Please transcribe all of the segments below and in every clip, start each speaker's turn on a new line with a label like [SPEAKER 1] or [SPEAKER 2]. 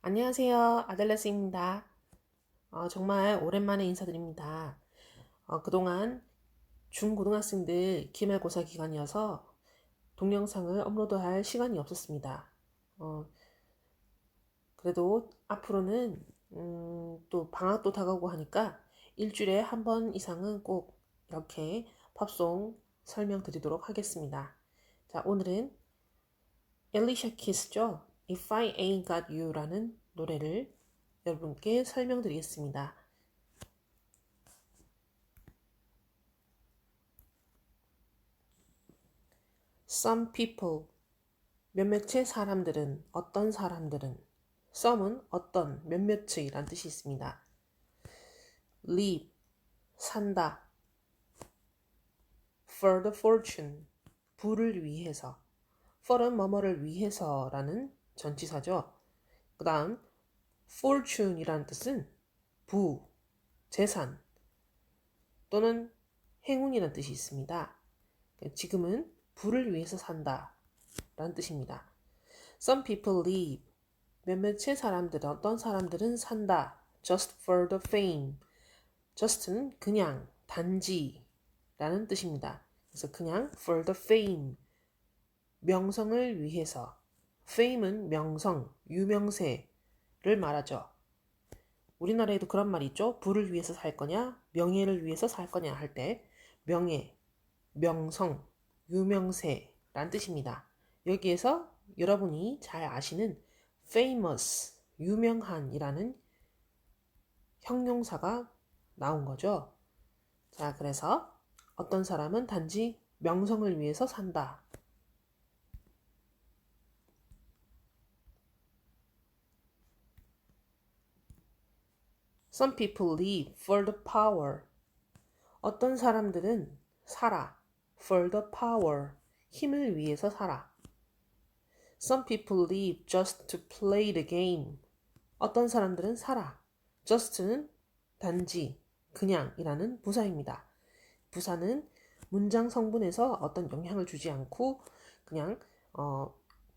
[SPEAKER 1] 안녕하세요. 아델레스입니다. 정말 오랜만에 인사드립니다. 그동안 중고등학생들 기말고사 기간이어서 동영상을 업로드할 시간이 없었습니다. 그래도 앞으로는 또 방학도 다가오고 하니까 일주일에 한 번 이상은 꼭 이렇게 팝송 설명드리도록 하겠습니다. 자, 오늘은 엘리샤 키스죠. If I Ain't Got You라는 노래를 여러분께 설명드리겠습니다. Some people, 몇몇의 사람들은, 어떤 사람들은, some은 어떤, 몇몇의 란 뜻이 있습니다. live, 산다. for the fortune, 부를 위해서. for은 뭐뭐를 위해서라는 전치사죠. 그 다음 fortune이라는 뜻은 부, 재산 또는 행운이라는 뜻이 있습니다. 지금은 부를 위해서 산다 라는 뜻입니다. Some people live, 몇몇의 사람들은, 어떤 사람들은 산다. just for the fame. just는 그냥, 단지 라는 뜻입니다. 그래서 그냥 for the fame, 명성을 위해서. fame은 명성, 유명세를 말하죠. 우리나라에도 그런 말이 있죠. 부를 위해서 살 거냐, 명예를 위해서 살 거냐 할 때 명예, 명성, 유명세란 뜻입니다. 여기에서 여러분이 잘 아시는 famous, 유명한이라는 형용사가 나온 거죠. 자, 그래서 어떤 사람은 단지 명성을 위해서 산다. Some people live for the power. 어떤 사람들은 살아. for the power. 힘을 위해서 살아. Some people live just to play the game. 어떤 사람들은 살아. just는 단지, 그냥이라는 부사입니다. 부사는 문장 성분에서 어떤 영향을 주지 않고 그냥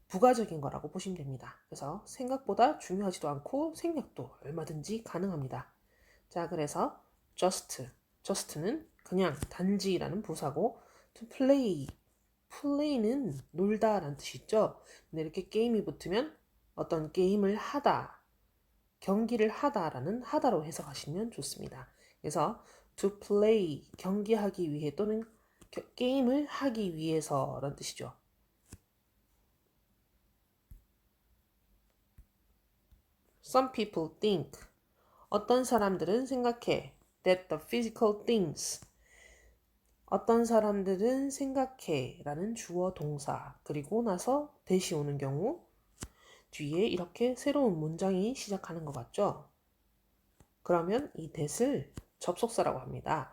[SPEAKER 1] 부가적인 거라고 보시면 됩니다. 그래서 생각보다 중요하지도 않고 생략도 얼마든지 가능합니다. 자, 그래서 just는 그냥 단지라는 부사고 to play는 놀다라는 뜻이죠. 근데 이렇게 게임이 붙으면 어떤 게임을 하다, 경기를 하다라는 하다로 해석하시면 좋습니다. 그래서 to play, 경기하기 위해 또는 게임을 하기 위해서라는 뜻이죠. Some people think, 어떤 사람들은 생각해 that the physical things, 어떤 사람들은 생각해 라는 주어 동사 그리고 나서 대시 오는 경우 뒤에 이렇게 새로운 문장이 시작하는 것 같죠? 그러면 이 that을 접속사라고 합니다.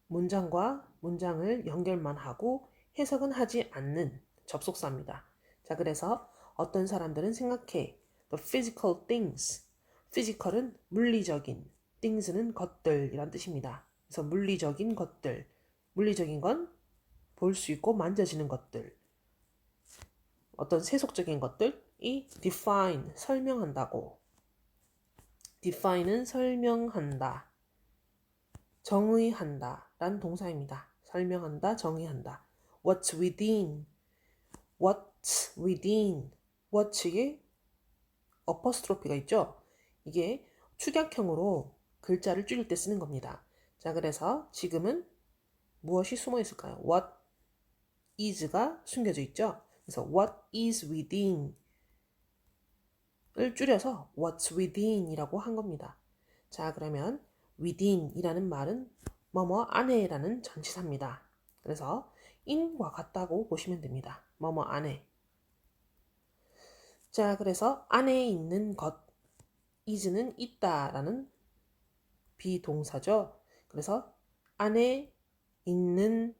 [SPEAKER 1] 문장과 문장을 연결만 하고 해석은 하지 않는 접속사입니다. 자, 그래서 어떤 사람들은 생각해 the physical things, physical은 물리적인, things는 것들이란 뜻입니다. 그래서 물리적인 것들, 물리적인 건 볼 수 있고 만져지는 것들, 어떤 세속적인 것들이 define, 설명한다고. define은 설명한다, 정의한다 라는 동사입니다. 설명한다, 정의한다. what's within, what's within, what'에 어퍼스트로피가 있죠. 이게 축약형으로 글자를 줄일 때 쓰는 겁니다. 자, 그래서 지금은 무엇이 숨어 있을까요? what is가 숨겨져 있죠. 그래서 what is within 을 줄여서 what's within 이라고 한 겁니다. 자, 그러면 within 이라는 말은 뭐뭐 안에라는 전치사입니다. 그래서 in과 같다고 보시면 됩니다. 뭐뭐 안에. 자, 그래서 안에 있는 것, is는 있다라는 비동사죠. 그래서 안에 있는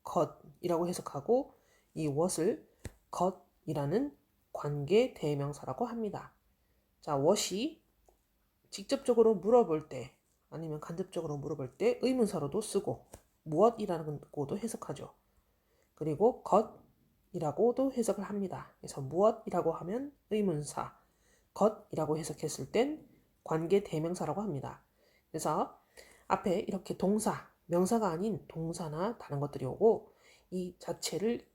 [SPEAKER 1] 것이라고 해석하고 이 what을 것이라는 관계 대명사라고 합니다. 자, what이 직접적으로 물어볼 때 아니면 간접적으로 물어볼 때 의문사로도 쓰고 무엇이라는 것도 해석하죠. 그리고 것이라고도 해석을 합니다. 그래서 무엇이라고 하면 의문사, 것이라고 해석했을 땐 관계 대명사라고 합니다. 그래서 앞에 이렇게 동사, 명사가 아닌 동사나 다른 것들이 오고 이 자체를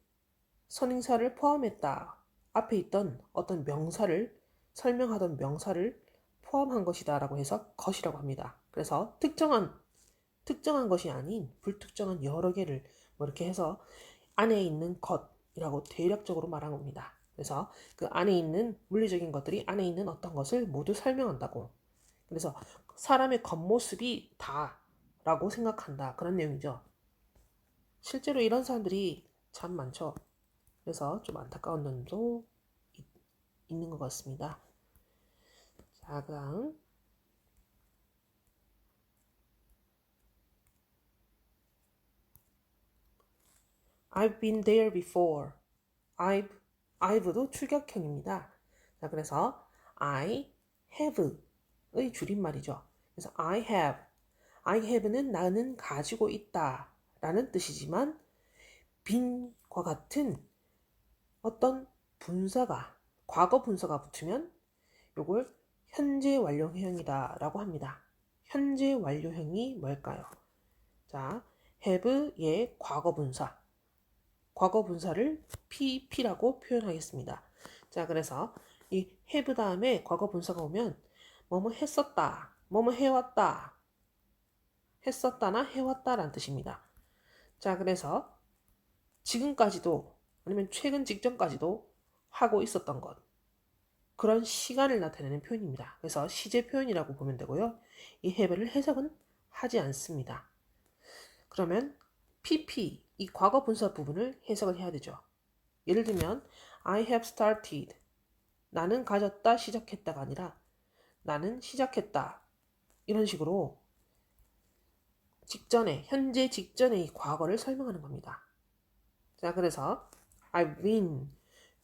[SPEAKER 1] 선행사를 포함했다. 앞에 있던 어떤 명사를 설명하던 명사를 포함한 것이다 라고 해서 것이라고 합니다. 그래서 특정한 것이 아닌 불특정한 여러 개를 뭐 이렇게 해서 안에 있는 것이라고 대략적으로 말한 겁니다. 그래서 그 안에 있는 물리적인 것들이 안에 있는 어떤 것을 모두 설명한다고. 그래서 사람의 겉모습이 다라고 생각한다. 그런 내용이죠. 실제로 이런 사람들이 참 많죠. 그래서 좀 안타까운 점도 있는 것 같습니다. 자, 그다음 I've been there before. I've도 출격형입니다. 자, 그래서 I have의 줄임말이죠. 그래서 I have는 나는 가지고 있다 라는 뜻이지만 been과 같은 어떤 분사가 과거 분사가 붙으면 이걸 현재 완료형이다 라고 합니다. 현재 완료형이 뭘까요? 자, have의 과거 분사를 pp라고 표현하겠습니다. 자, 그래서 이 have 다음에 과거 분사가 오면 뭐뭐 했었다, 뭐뭐 해왔다, 했었다나 해왔다라는 뜻입니다. 자, 그래서 지금까지도 아니면 최근 직전까지도 하고 있었던 것, 그런 시간을 나타내는 표현입니다. 그래서 시제 표현이라고 보면 되고요. 이 have를 해석은 하지 않습니다. 그러면 pp, 이 과거 분사 부분을 해석을 해야 되죠. 예를 들면 I have started, 나는 가졌다, 시작했다가 아니라 나는 시작했다. 이런 식으로 직전에, 현재 직전에 이 과거를 설명하는 겁니다. 자, 그래서 I've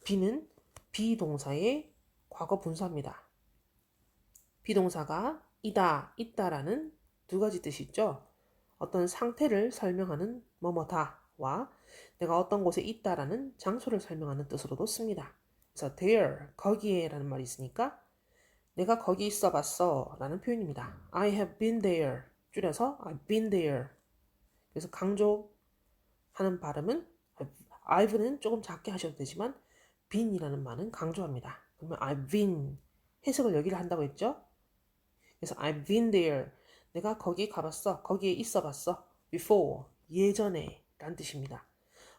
[SPEAKER 1] be는 비동사의 과거 분사입니다. 비동사가 이다, 있다라는 두 가지 뜻이 있죠. 어떤 상태를 설명하는 뭐뭐다와 내가 어떤 곳에 있다라는 장소를 설명하는 뜻으로도 씁니다. 그래서 there, 거기에 라는 말이 있으니까 내가 거기 있어 봤어 라는 표현입니다. I have been there 줄여서 I've been there. 그래서 강조하는 발음은 I've는 조금 작게 하셔도 되지만 been이라는 말은 강조합니다. 그러면 I've been 해석을 여기를 한다고 했죠. 그래서 I've been there. 내가 거기 가봤어. 거기에 있어 봤어. before. 예전에 란 뜻입니다.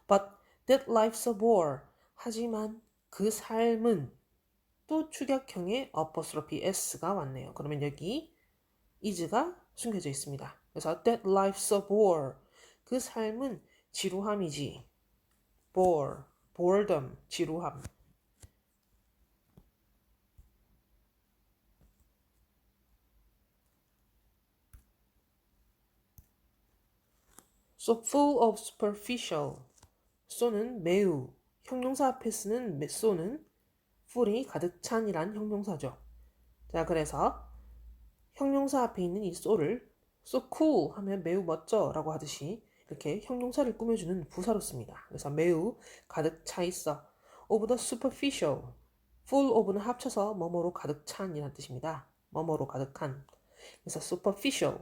[SPEAKER 1] But that life's a bore. 하지만 그 삶은 또 축약형의 apostrophe s가 왔네요. 그러면 여기 is가 숨겨져 있습니다. 그래서 that life's a bore. 그 삶은 지루함이지. bore. boredom. 지루함. So full of superficial. so는 매우. 형용사 앞에 쓰는 so는 full이 가득 찬이란 형용사죠. 자, 그래서 형용사 앞에 있는 이 so를 so cool 하면 매우 멋져 라고 하듯이 이렇게 형용사를 꾸며주는 부사로 씁니다. 그래서 매우 가득 차 있어. of the superficial. full of는 합쳐서 뭐뭐로 가득 찬이란 뜻입니다. 뭐뭐로 가득한. 그래서 superficial.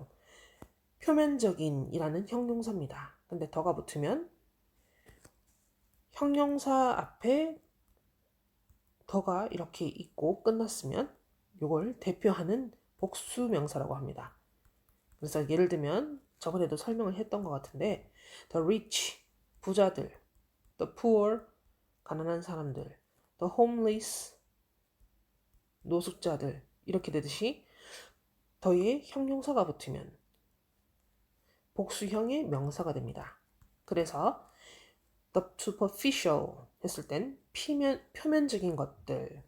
[SPEAKER 1] 표면적인 이라는 형용사입니다. 근데 더가 붙으면 형용사 앞에 더가 이렇게 있고 끝났으면 이걸 대표하는 복수명사라고 합니다. 그래서 예를 들면 저번에도 설명을 했던 것 같은데 the rich, 부자들, the poor, 가난한 사람들, the homeless, 노숙자들 이렇게 되듯이 더의 형용사가 붙으면 복수형의 명사가 됩니다. 그래서 the superficial 했을 땐 표면적인 것들,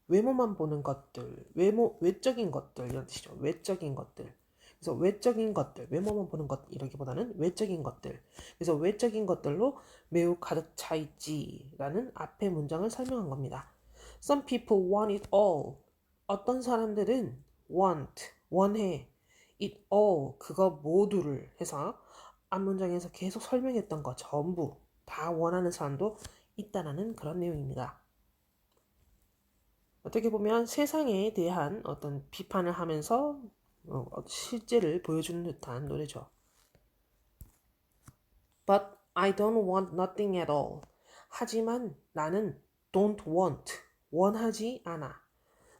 [SPEAKER 1] 외모만 보는 것들, 외적인 것들 이런 뜻이죠. 외적인 것들. 그래서 외적인 것들, 외모만 보는 것 이러기보다는 외적인 것들. 그래서 외적인 것들로 매우 가득 차 있지라는 앞의 문장을 설명한 겁니다. Some people want it all. 어떤 사람들은 원해 it all, 그거 모두를 해서 앞문장에서 계속 설명했던 거 전부 다 원하는 사람도 있다는 그런 내용입니다. 어떻게 보면 세상에 대한 어떤 비판을 하면서 실제를 보여주는 듯한 노래죠. But I don't want nothing at all. 하지만 나는 don't want, 원하지 않아.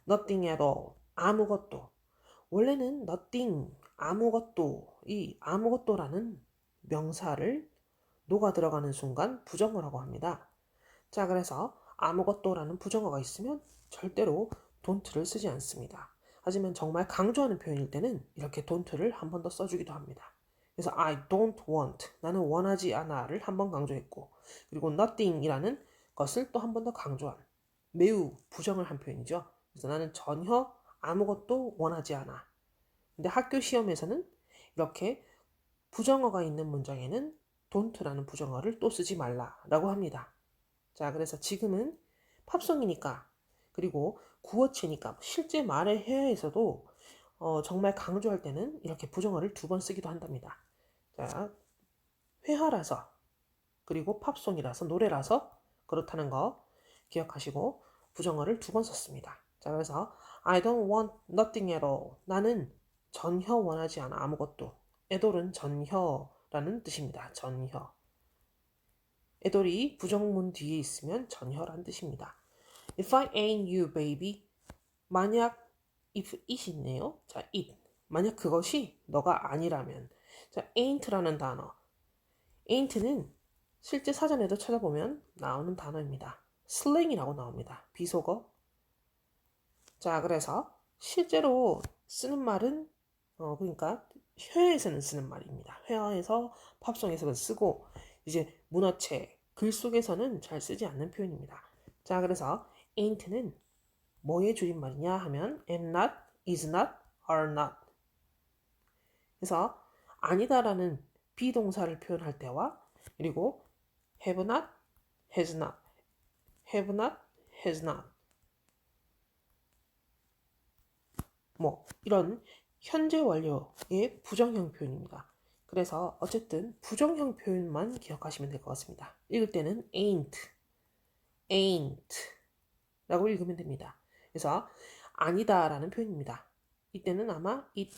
[SPEAKER 1] Nothing at all, 아무것도. 원래는 nothing, 아무것도, 이 아무것도라는 명사를 노가 들어가는 순간 부정어라고 합니다. 자, 그래서 아무것도라는 부정어가 있으면 절대로 don't를 쓰지 않습니다. 하지만 정말 강조하는 표현일 때는 이렇게 don't를 한 번 더 써주기도 합니다. 그래서 I don't want, 나는 원하지 않아를 한 번 강조했고, 그리고 nothing이라는 것을 또 한 번 더 강조한 매우 부정을 한 표현이죠. 그래서 나는 전혀 아무것도 원하지 않아. 근데 학교 시험에서는 이렇게 부정어가 있는 문장에는 don't라는 부정어를 또 쓰지 말라라고 합니다. 자, 그래서 지금은 팝송이니까 그리고 구어체니까 실제 말의 회화에서도 정말 강조할 때는 이렇게 부정어를 두 번 쓰기도 한답니다. 자, 회화라서 그리고 팝송이라서 노래라서 그렇다는 거 기억하시고 부정어를 두 번 썼습니다. 자, 그래서 I don't want nothing at all. 나는 전혀 원하지 않아 아무것도. at all은 전혀라는 뜻입니다. 전혀. at all이 부정문 뒤에 있으면 전혀란 뜻입니다. If I ain't you, baby. 만약 if it 있네요. 자, it. 만약 그것이 너가 아니라면. 자, ain't라는 단어. ain't는 실제 사전에도 찾아보면 나오는 단어입니다. 슬랭이라고 나옵니다. 비속어. 자, 그래서 실제로 쓰는 말은 그러니까 회화에서는 쓰는 말입니다. 회화에서 팝송에서는 쓰고 이제 문어체, 글 속에서는 잘 쓰지 않는 표현입니다. 자, 그래서 ain't는 뭐의 줄임말이냐 하면 am not, is not, are not. 그래서 아니다라는 비동사를 표현할 때와 그리고 have not, has not, have not, has not 뭐 이런 현재 완료의 부정형 표현입니다. 그래서 어쨌든 부정형 표현만 기억하시면 될 것 같습니다. 읽을 때는 ain't, ain't 라고 읽으면 됩니다. 그래서 아니다 라는 표현입니다. 이때는 아마 it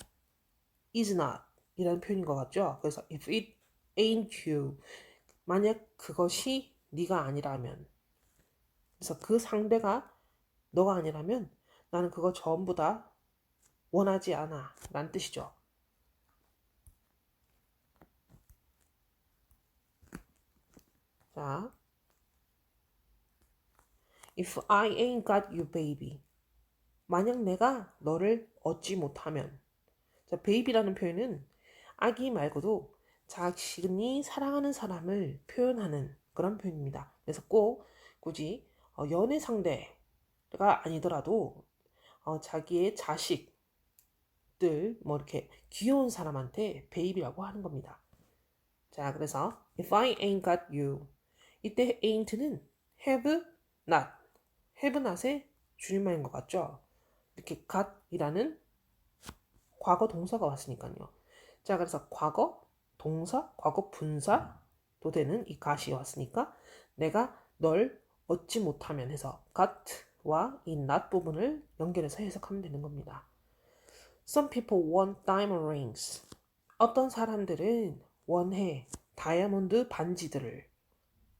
[SPEAKER 1] is not 이라는 표현인 것 같죠. 그래서 if it ain't you, 만약 그것이 네가 아니라면, 그래서 그 상대가 너가 아니라면 나는 그거 전부 다 원하지 않아 라는 뜻이죠. 자, if I ain't got you, baby. 만약 내가 너를 얻지 못하면. 자, baby라는 표현은 아기 말고도 자신이 사랑하는 사람을 표현하는 그런 표현입니다. 그래서 꼭 굳이 연애 상대가 아니더라도 자기의 자식들 뭐 이렇게 귀여운 사람한테 베이비라고 하는 겁니다. 자, 그래서 if I ain't got you, 이때 ain't는 have not, have not의 줄임말인 것 같죠? 이렇게 got이라는 과거 동사가 왔으니까요. 자, 그래서 과거 동사, 과거 분사도 되는 이 got이 왔으니까 내가 널 얻지 못하면 해서 got와 이 not 부분을 연결해서 해석하면 되는 겁니다. Some people want diamond rings. 어떤 사람들은 원해 다이아몬드 반지들을.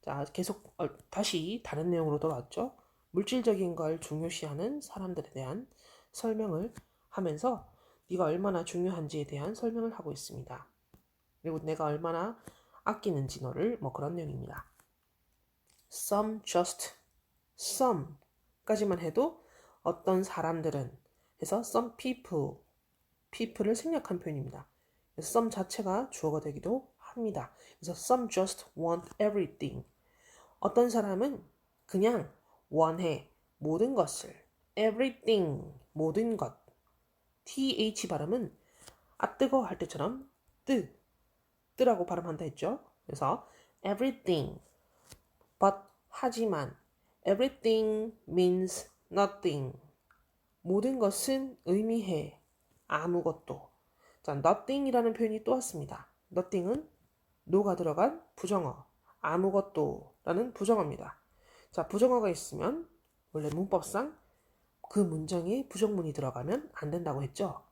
[SPEAKER 1] 자, 계속 다시 다른 내용으로 돌아왔죠. 물질적인 걸 중요시하는 사람들에 대한 설명을 하면서 네가 얼마나 중요한지에 대한 설명을 하고 있습니다. 그리고 내가 얼마나 아끼는지 너를 뭐 그런 내용입니다. Some just, some까지만 해도 어떤 사람들은 해서 some people, people을 생략한 표현입니다. 그래서 some 자체가 주어가 되기도 합니다. 그래서 some just want everything. 어떤 사람은 그냥 원해 모든 것을 everything 모든 것 th 발음은 아 뜨거 할 때처럼 뜨라고 발음한다 했죠. 그래서 everything but 하지만 everything means nothing 모든 것은 의미해 아무것도. 자, nothing이라는 표현이 또 왔습니다. nothing은 no가 들어간 부정어 아무것도라는 부정어입니다. 자, 부정어가 있으면 원래 문법상 그 문장에 부정문이 들어가면 안 된다고 했죠.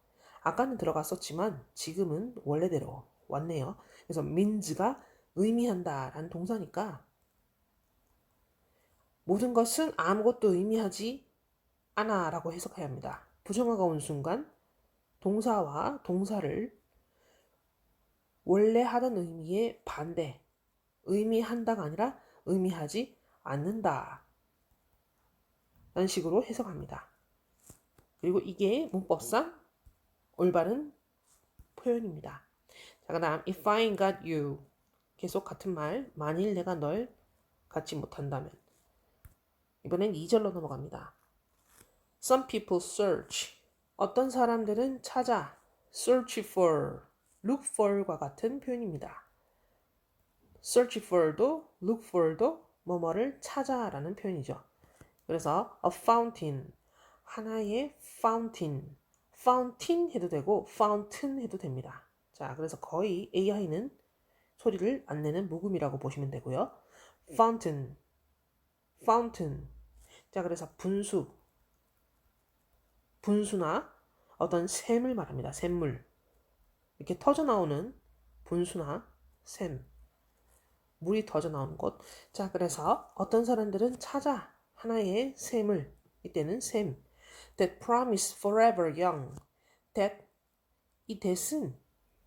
[SPEAKER 1] 아까는 들어갔었지만 지금은 원래대로 왔네요. 그래서 means가 의미한다 라는 동사니까 모든 것은 아무것도 의미하지 않아 라고 해석해야 합니다. 부정어가 온 순간 동사와 동사를 원래 하던 의미의 반대, 의미한다가 아니라 의미하지 않는다 라는 식으로 해석합니다. 그리고 이게 문법상 올바른 표현입니다. 자, 그 다음 if I ain't got you 계속 같은 말 만일 내가 널 갖지 못한다면 이번엔 2절로 넘어갑니다. Some people search 어떤 사람들은 찾아 search for, look for과 같은 표현입니다. search for도 look for도 뭐뭐를 찾아라는 표현이죠. 그래서 a fountain 하나의 fountain fountain 해도 되고 fountain 해도 됩니다. 자, 그래서 거의 AI는 소리를 안 내는 묵음이라고 보시면 되고요. fountain fountain 자, 그래서 분수나 어떤 샘을 말합니다. 샘물 이렇게 터져 나오는 분수나 샘 물이 터져 나오는 곳. 자, 그래서 어떤 사람들은 찾아 하나의 샘을 이때는 샘 that promise forever young that 이 that은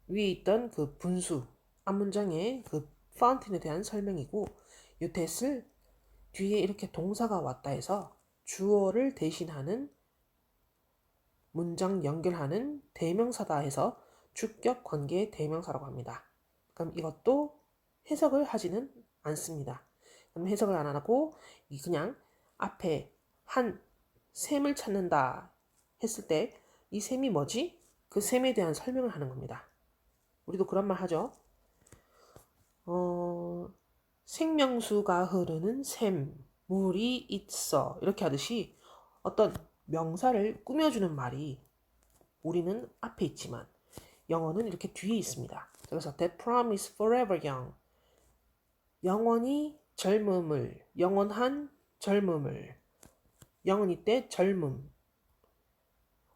[SPEAKER 1] 위에 있던 그 분수 앞문장의 그 fountain에 대한 설명이고 이 that을 뒤에 이렇게 동사가 왔다 해서 주어를 대신하는 문장 연결하는 대명사다 해서 주격 관계의 대명사라고 합니다. 그럼 이것도 해석을 하지는 않습니다. 그럼 해석을 안 하고 그냥 앞에 한 셈을 찾는다 했을 때 이 셈이 뭐지? 그 셈에 대한 설명을 하는 겁니다. 우리도 그런 말 하죠. 생명수가 흐르는 샘, 물이 있어 이렇게 하듯이 어떤 명사를 꾸며주는 말이 우리는 앞에 있지만 영어는 이렇게 뒤에 있습니다. 그래서 that promise forever young 영원히 젊음을 영원한 젊음을 영원히 때 젊음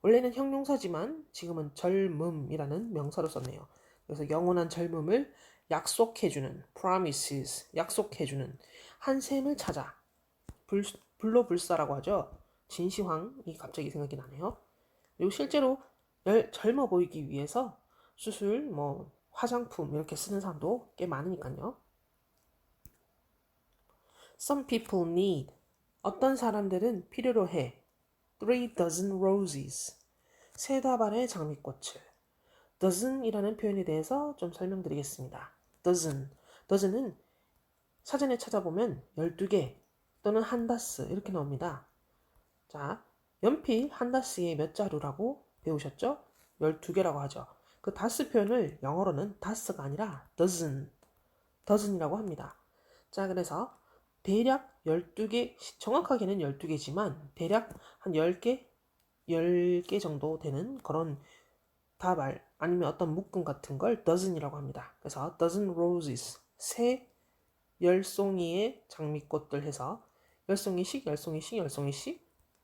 [SPEAKER 1] 원래는 형용사지만 지금은 젊음이라는 명사로 썼네요. 그래서 영원한 젊음을 약속해주는 promises 약속해주는 한 셈을 찾아 불로불사라고 하죠. 진시황이 갑자기 생각이 나네요. 그리고 실제로 젊어 보이기 위해서 수술, 화장품 이렇게 쓰는 사람도 꽤 많으니까요. Some people need 어떤 사람들은 필요로 해 3 dozen roses 세 다발의 장미꽃을 dozen이라는 표현에 대해서 좀 설명드리겠습니다. dozen은 사전에 찾아보면 12개 또는 한 다스 이렇게 나옵니다. 자, 연필 한 다스에 몇 자루라고 배우셨죠? 12개라고 하죠. 그 다스 표현을 영어로는 다스가 아니라 dozen이라고 합니다. 자, 그래서 대략 12개, 정확하게는 12개지만 대략 한 10개 정도 되는 그런 다발 아니면 어떤 묶음 같은 걸 dozen이라고 합니다. 그래서 dozen roses 세 10송이의 장미꽃들 해서 10송이씩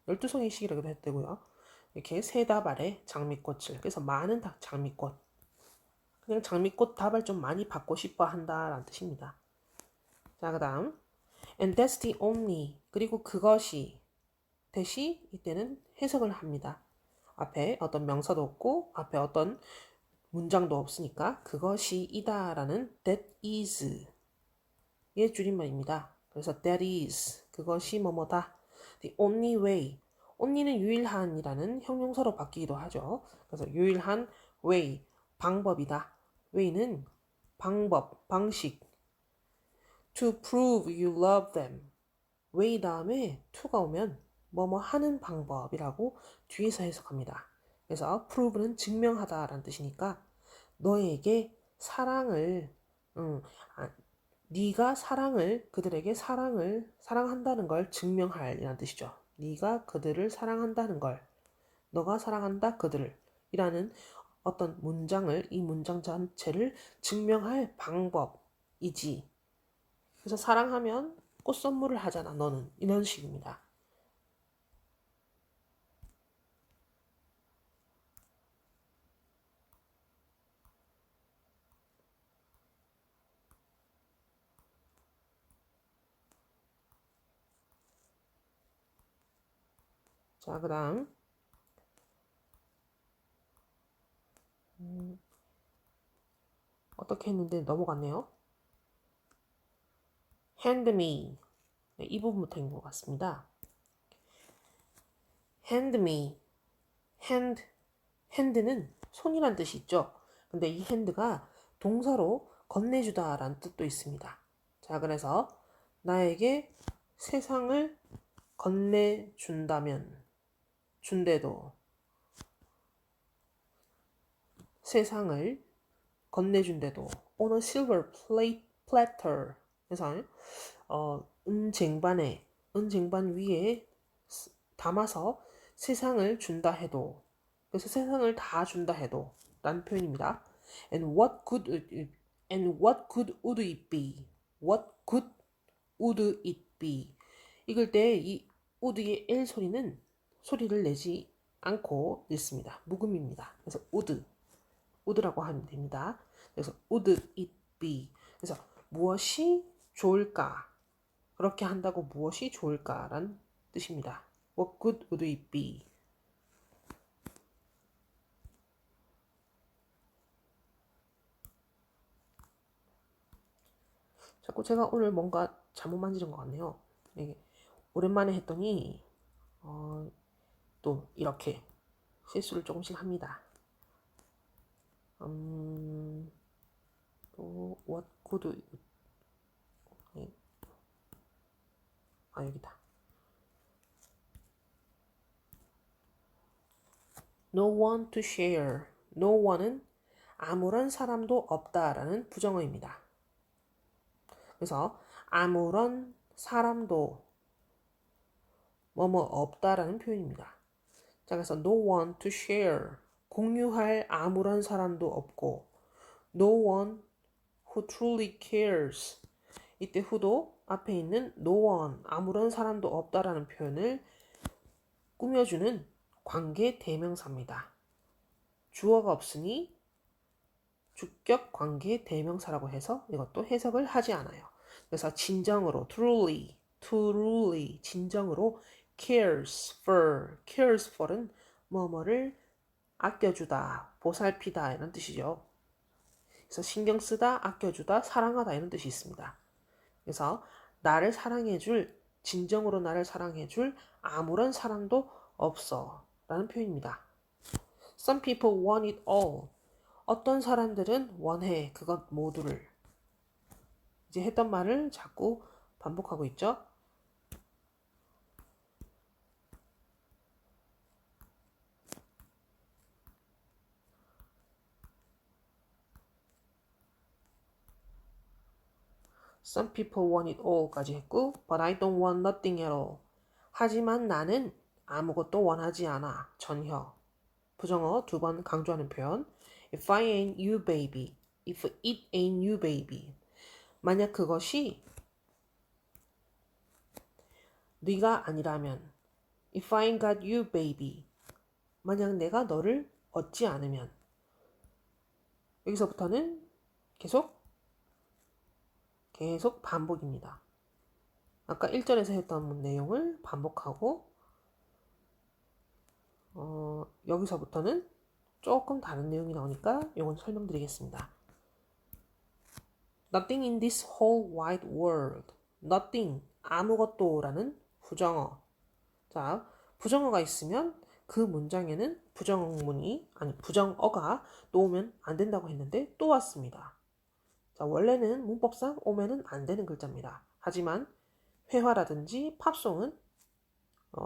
[SPEAKER 1] 12송이씩이라고도 했대고요. 이렇게 세 다발의 장미꽃을 그래서 많은 장미꽃 그냥 장미꽃 다발 좀 많이 받고 싶어 한다라는 뜻입니다. 자, 그 다음 and that's the only 그리고 그것이 대시 이때는 해석을 합니다. 앞에 어떤 명사도 없고 앞에 어떤 문장도 없으니까 그것이 이다라는 that is 의 줄임말입니다. 그래서 that is 그것이 뭐뭐다. the only way only는 유일한이라는 형용사로 바뀌기도 하죠. 그래서 유일한 way 방법이다. way는 방법, 방식 to prove you love them way 다음에 to가 오면 뭐뭐 하는 방법이라고 뒤에서 해석합니다. 그래서 prove는 증명하다라는 뜻이니까 너에게 사랑을 네가 그들에게 사랑한다는 걸 증명할 이라는 뜻이죠. 네가 그들을 사랑한다는 걸 너가 사랑한다 그들을 이라는 어떤 이 문장 전체를 증명할 방법이지. 그래서 사랑하면 꽃 선물을 하잖아 너는 이런 식입니다. 자, 그 다음 어떻게 했는데 넘어갔네요. hand me. 네, 이 부분부터인 것 같습니다. hand me. hand는 손이란 뜻이 있죠. 근데 이 hand가 동사로 건네주다 라는 뜻도 있습니다. 자, 그래서 나에게 세상을 건네준다면, 준대도, 세상을 건네준대도, on a silver platter. 그래서 은쟁반 위에 담아서 세상을 준다 해도, 그래서 세상을 다 준다 해도 라는 표현입니다. And what good would it be? What good would it be? 읽을 때 이 would의 L 소리를 내지 않고 읽습니다. 묵음입니다. 그래서 would라고 하면 됩니다. 그래서 would it be? 그래서 무엇이 좋을까? 그렇게 한다고 무엇이 좋을까라는 뜻입니다. What good would it be? 자꾸 제가 오늘 뭔가 잘못 만지는 것 같네요. 이게 오랜만에 했더니 또 이렇게 실수를 조금씩 합니다. 또 what could 여기다. No one to share. No one은 아무런 사람도 없다라는 부정어입니다. 그래서 아무런 사람도 뭐뭐 없다라는 표현입니다. 자, 그래서 no one to share. 공유할 아무런 사람도 없고 no one who truly cares. 이때 who도 앞에 있는 no one, 아무런 사람도 없다라는 표현을 꾸며주는 관계 대명사입니다. 주어가 없으니 주격 관계 대명사라고 해서 이것도 해석을 하지 않아요. 그래서 진정으로 truly 진정으로 cares for은 뭐뭐를 아껴주다, 보살피다 이런 뜻이죠. 그래서 신경 쓰다, 아껴주다, 사랑하다 이런 뜻이 있습니다. 그래서 나를 사랑해줄, 진정으로 나를 사랑해줄 아무런 사람도 없어 라는 표현입니다. Some people want it all. 어떤 사람들은 원해 그것 모두를. 이제 했던 말을 자꾸 반복하고 있죠. Some people want it all까지 했고 But I don't want nothing at all. 하지만 나는 아무것도 원하지 않아. 전혀. 부정어 두 번 강조하는 표현. If I ain't you baby. If it ain't you baby. 만약 그것이 네가 아니라면 If I ain't got you baby. 만약 내가 너를 얻지 않으면 여기서부터는 계속 반복입니다. 아까 1절에서 했던 내용을 반복하고 여기서부터는 조금 다른 내용이 나오니까 이건 설명드리겠습니다. Nothing in this whole wide world. Nothing, 아무것도 라는 부정어. 자, 부정어가 있으면 그 문장에는 부정어가 또 오면 안 된다고 했는데 또 왔습니다. 자, 원래는 문법상 오면은 안 되는 글자입니다. 하지만 회화라든지 팝송은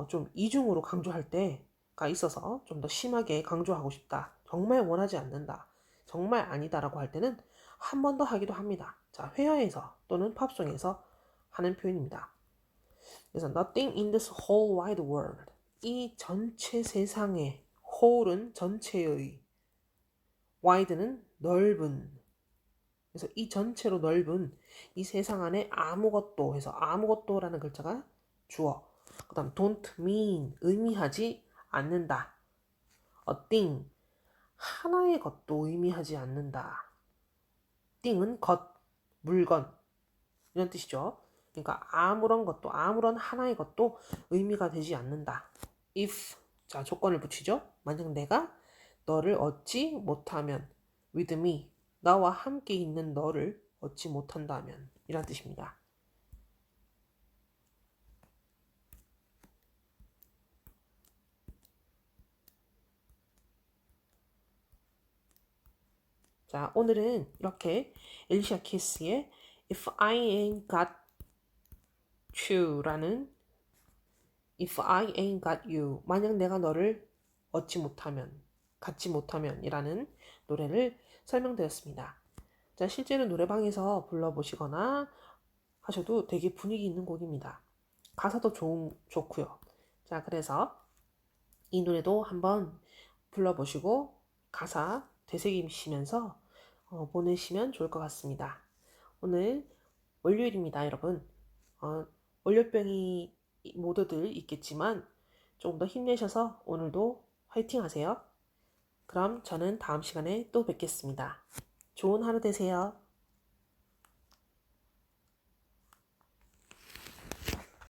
[SPEAKER 1] 좀 이중으로 강조할 때가 있어서 좀 더 심하게 강조하고 싶다. 정말 원하지 않는다. 정말 아니다라고 할 때는 한 번 더 하기도 합니다. 자, 회화에서 또는 팝송에서 하는 표현입니다. 그래서 nothing in this whole wide world. 이 전체 세상에 whole은 전체의, wide는 넓은. 그래서 이 전체로 넓은 이 세상 안에 아무것도 해서 아무것도라는 글자가 주어. 그 다음 don't mean 의미하지 않는다. a thing 하나의 것도 의미하지 않는다. thing은 것, 물건 이런 뜻이죠. 그러니까 아무런 것도 아무런 하나의 것도 의미가 되지 않는다. if 자 조건을 붙이죠. 만약 내가 너를 얻지 못하면 with me 나와 함께 있는 너를 얻지 못한다면 이란 뜻입니다. 자 오늘은 이렇게 엘리샤 키스의 If I ain't got you라는 If I ain't got you 만약 내가 너를 얻지 못하면 갖지 못하면 이라는 노래를 설명드렸습니다. 자 실제로 노래방에서 불러보시거나 하셔도 되게 분위기 있는 곡입니다. 가사도 좋고요. 자 그래서 이 노래도 한번 불러보시고 가사 되새기시면서 보내시면 좋을 것 같습니다. 오늘 월요일입니다, 여러분. 월요병이 모두들 있겠지만 조금 더 힘내셔서 오늘도 화이팅 하세요. 그럼 저는 다음 시간에 또 뵙겠습니다. 좋은 하루 되세요.